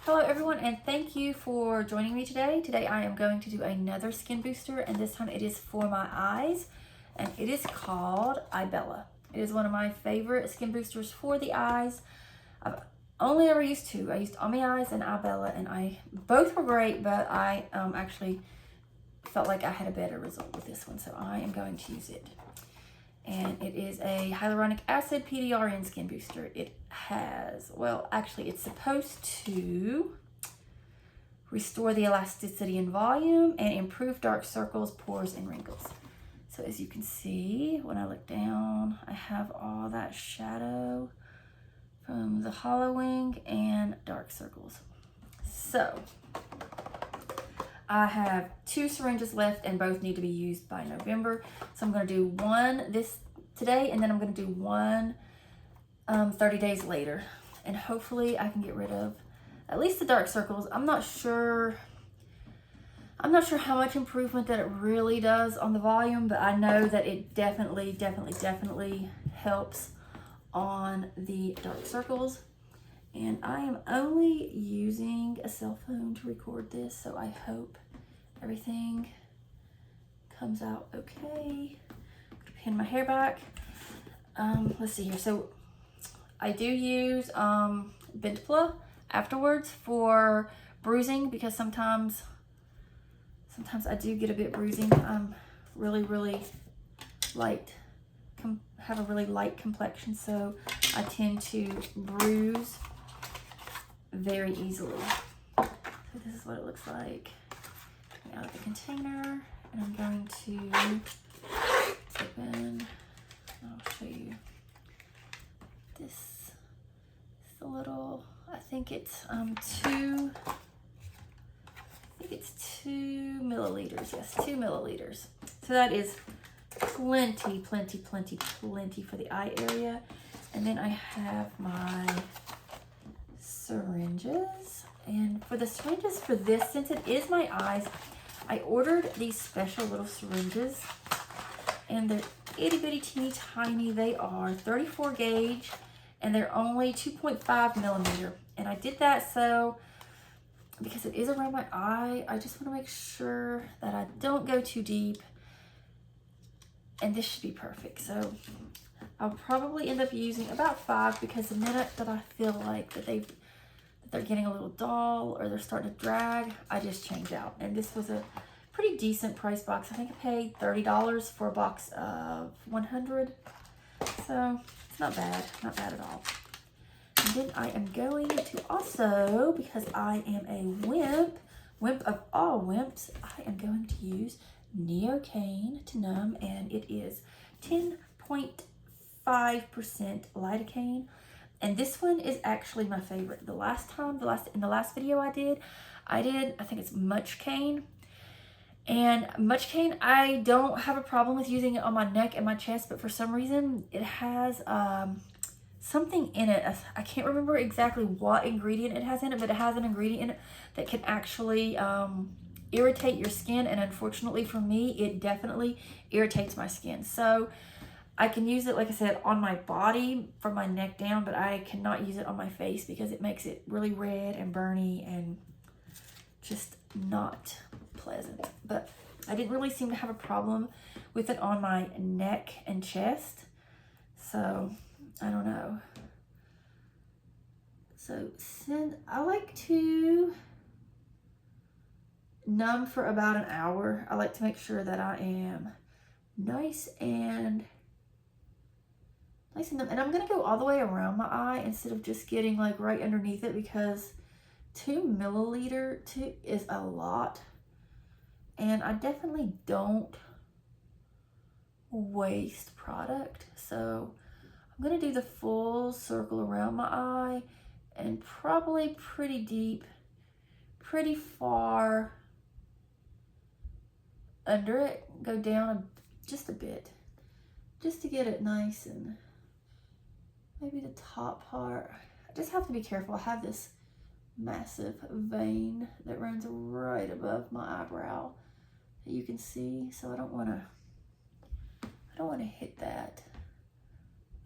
Hello everyone, and thank you for joining me today. Today I am going to do another skin booster, and this time it is for my eyes, and it is called Ibella. It is one of my favorite skin boosters for the eyes. I've only ever used two. I used On My Eyes and Ibella, and both were great, but I actually felt like I had a better result with this one, so I am going to use it. And it is a hyaluronic acid PDRN skin booster. It has, well, actually it's supposed to restore the elasticity and volume and improve dark circles, pores, and wrinkles. So as you can see, when I look down, I have all that shadow from the hollowing and dark circles. So I have 2 syringes left and both need to be used by November. So I'm going to do one today, and then I'm going to do one 30 days later. And hopefully I can get rid of at least the dark circles. I'm not sure how much improvement that it really does on the volume, but I know that it definitely helps on the dark circles. And I am only using a cell phone to record this, so I hope everything comes out okay. I'm gonna pin my hair back. Let's see here. So I do use Bentpla afterwards for bruising, because sometimes I do get a bit bruising. I'm really light, have a really light complexion, so I tend to bruise very easily. So this is what it looks like out of the container, and I'm going to open, I'll show you this. It's a little, I think it's 2 milliliters. Yes, 2 milliliters. So that is plenty for the eye area. And then I have my syringes, and for the syringes for this, since it is my eyes, I ordered these special little syringes, and they're itty bitty teeny tiny. They are 34 gauge, and they're only 2.5 millimeter. And I did that so because it is around my eye, I just want to make sure that I don't go too deep, and this should be perfect. So I'll probably end up using about 5, because the minute that I feel like that they're getting a little dull or they're starting to drag, I just change out. And this was a pretty decent price box. I think I paid $30 for a box of 100. So it's not bad at all. And then I am going to also, because I am a wimp of all wimps, I am going to use Neocaine to numb, and it is 10.5% lidocaine. And this one is actually my favorite. In the last video I did, I think it's Much Cane. And Much Cane, I don't have a problem with using it on my neck and my chest, but for some reason it has something in it. I can't remember exactly what ingredient it has in it, but it has an ingredient in it that can actually irritate your skin. And unfortunately for me, it definitely irritates my skin. So I can use it, like I said, on my body from my neck down, but I cannot use it on my face because it makes it really red and burny and just not pleasant. But I didn't really seem to have a problem with it on my neck and chest. So I don't know. So since I like to numb for about an hour, I like to make sure that I am nice and numb. And I'm gonna go all the way around my eye instead of just getting like right underneath it, because 2 milliliter is a lot, and I definitely don't waste product. So I'm gonna do the full circle around my eye, and probably pretty deep, pretty far under it, go down just a bit, just to get it nice, and maybe the top part. I just have to be careful. I have this massive vein that runs right above my eyebrow that you can see, so I don't want to hit that.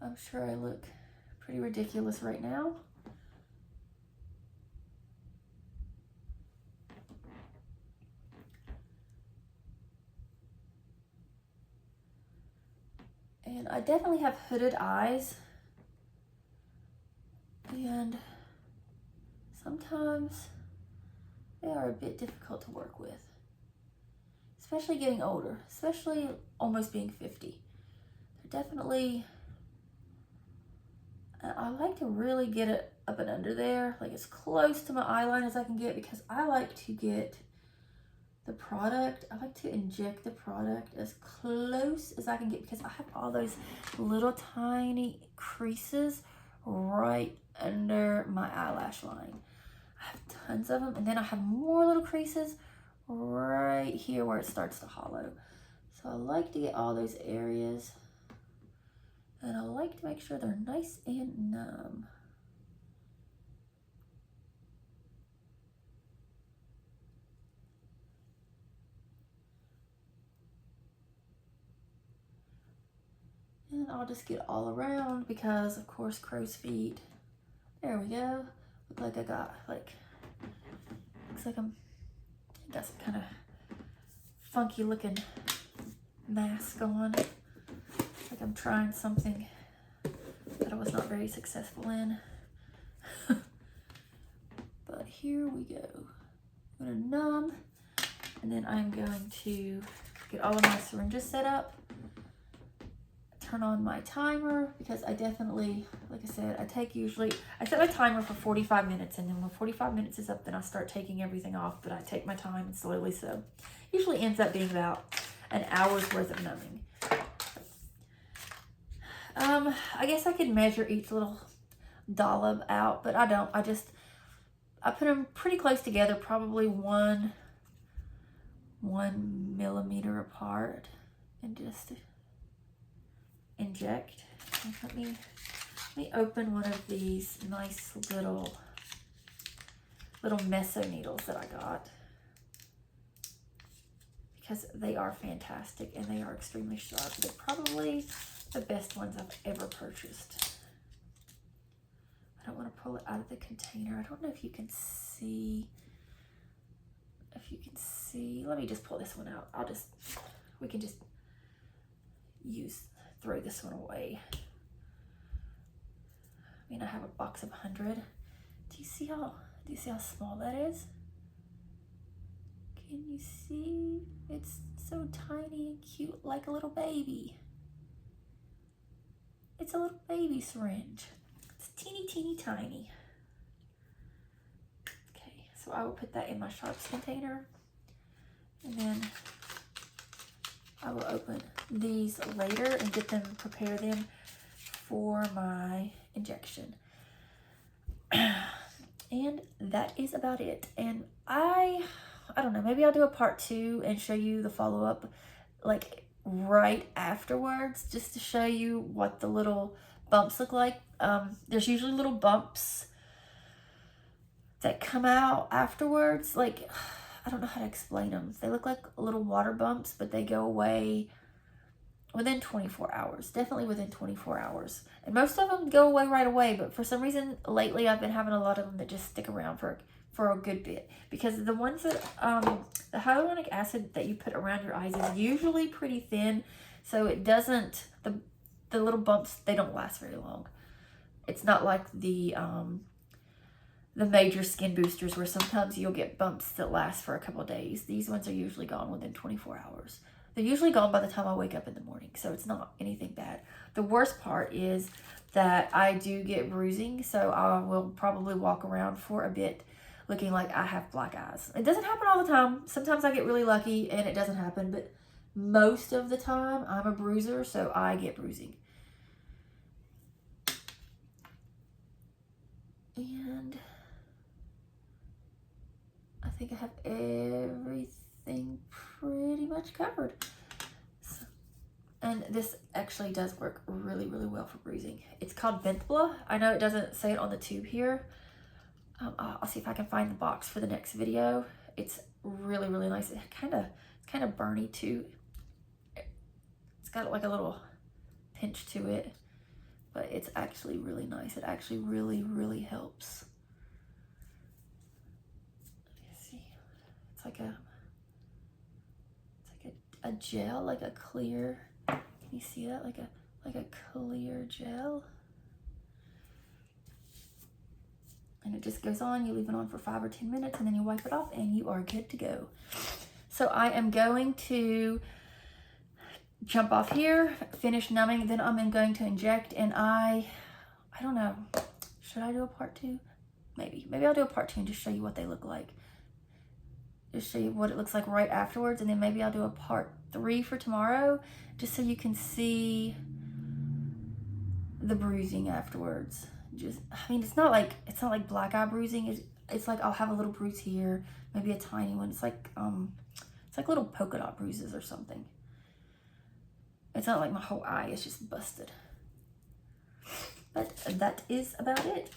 I'm sure I look pretty ridiculous right now. And I definitely have hooded eyes. And sometimes they are a bit difficult to work with. Especially getting older. Especially almost being 50. They're definitely... I like to really get it up and under there, like as close to my eye line as I can get, because I like to get the product, I like to inject the product as close as I can get, because I have all those little tiny creases right under my eyelash line. I have tons of them, and then I have more little creases right here where it starts to hollow. So I like to get all those areas. And I like to make sure they're nice and numb. And I'll just get all around because, of course, crow's feet. There we go. Look like I got, like, looks like I got some kind of funky looking mask on. Like I'm trying something that I was not very successful in. But here we go. I'm gonna numb, and then I'm going to get all of my syringes set up, turn on my timer, because I definitely, like I said, I set my timer for 45 minutes, and then when 45 minutes is up, then I start taking everything off, but I take my time and slowly, so usually ends up being about an hour's worth of numbing. I guess I could measure each little dollop out, but I don't. I put them pretty close together, probably one millimeter apart, and just inject. Let me open one of these nice little Meso needles that I got, because they are fantastic and they are extremely sharp. They're probably the best ones I've ever purchased. I don't want to pull it out of the container. I don't know if you can see. Let me just pull this one out. We can just throw this one away. I mean, I have a box of 100. Do you see how small that is? Can you see? It's so tiny and cute, like a little baby. It's a little baby syringe. It's teeny, teeny, tiny. Okay, so I will put that in my sharps container, and then I will open these later and prepare them for my injection. And that is about it. And I don't know, maybe I'll do a part 2 and show you the follow-up, like right afterwards, just to show you what the little bumps look like. There's usually little bumps that come out afterwards. Like, I don't know how to explain them. They look like little water bumps, but they go away within 24 hours. Definitely within 24 hours. And most of them go away right away, but for some reason lately I've been having a lot of them that just stick around for a good bit, because the ones that the hyaluronic acid that you put around your eyes is usually pretty thin, so it doesn't, the little bumps, they don't last very long. It's not like the major skin boosters where sometimes you'll get bumps that last for a couple of days. These ones are usually gone within 24 hours. They're usually gone by the time I wake up in the morning, so it's not anything bad. The worst part is that I do get bruising, so I will probably walk around for a bit looking like I have black eyes. It doesn't happen all the time. Sometimes I get really lucky and it doesn't happen, but most of the time I'm a bruiser, so I get bruising. And I think I have everything pretty much covered. So, and this actually does work really, really well for bruising. It's called Bentbla. I know it doesn't say it on the tube here. I'll see if I can find the box for the next video. It's really, really nice. It's kind of burny too. It's got like a little pinch to it, but it's actually really nice. It actually really, really helps. Let me see. It's like a gel, like a clear. Can you see that? Like a like a clear gel. And it just goes on. You leave it on for 5 or 10 minutes and then you wipe it off and you are good to go. So I am going to jump off here, finish numbing, then I'm going to inject, and I don't know, should I do a part 2? Maybe I'll do a part 2 and just show you what they look like. Just show you what it looks like right afterwards, and then maybe I'll do a part 3 for tomorrow, just so you can see the bruising afterwards. I mean, it's not like black eye bruising. It's like I'll have a little bruise here, maybe a tiny one. It's like little polka dot bruises or something. It's not like my whole eye is just busted. But that is about it.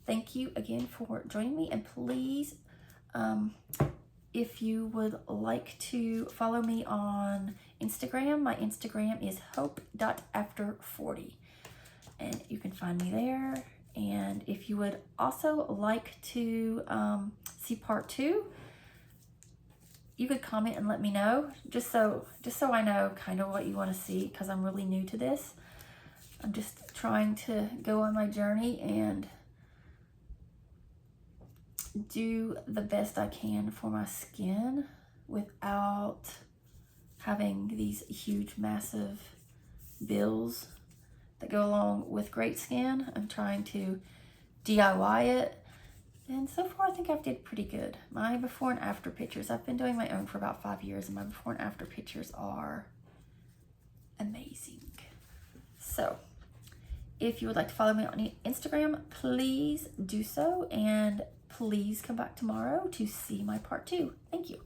Thank you again for joining me, and please, if you would like to follow me on Instagram, my Instagram is hope.after40. And you can find me there. And if you would also like to see part 2, you could comment and let me know, just so I know kind of what you want to see, because I'm really new to this. I'm just trying to go on my journey and do the best I can for my skin without having these huge, massive bills that go along with great skin. I'm trying to DIY it, and so far I think I've did pretty good. My before and after pictures, I've been doing my own for about 5 years, and my before and after pictures are amazing. So if you would like to follow me on Instagram, please do so, and please come back tomorrow to see my part 2. Thank you.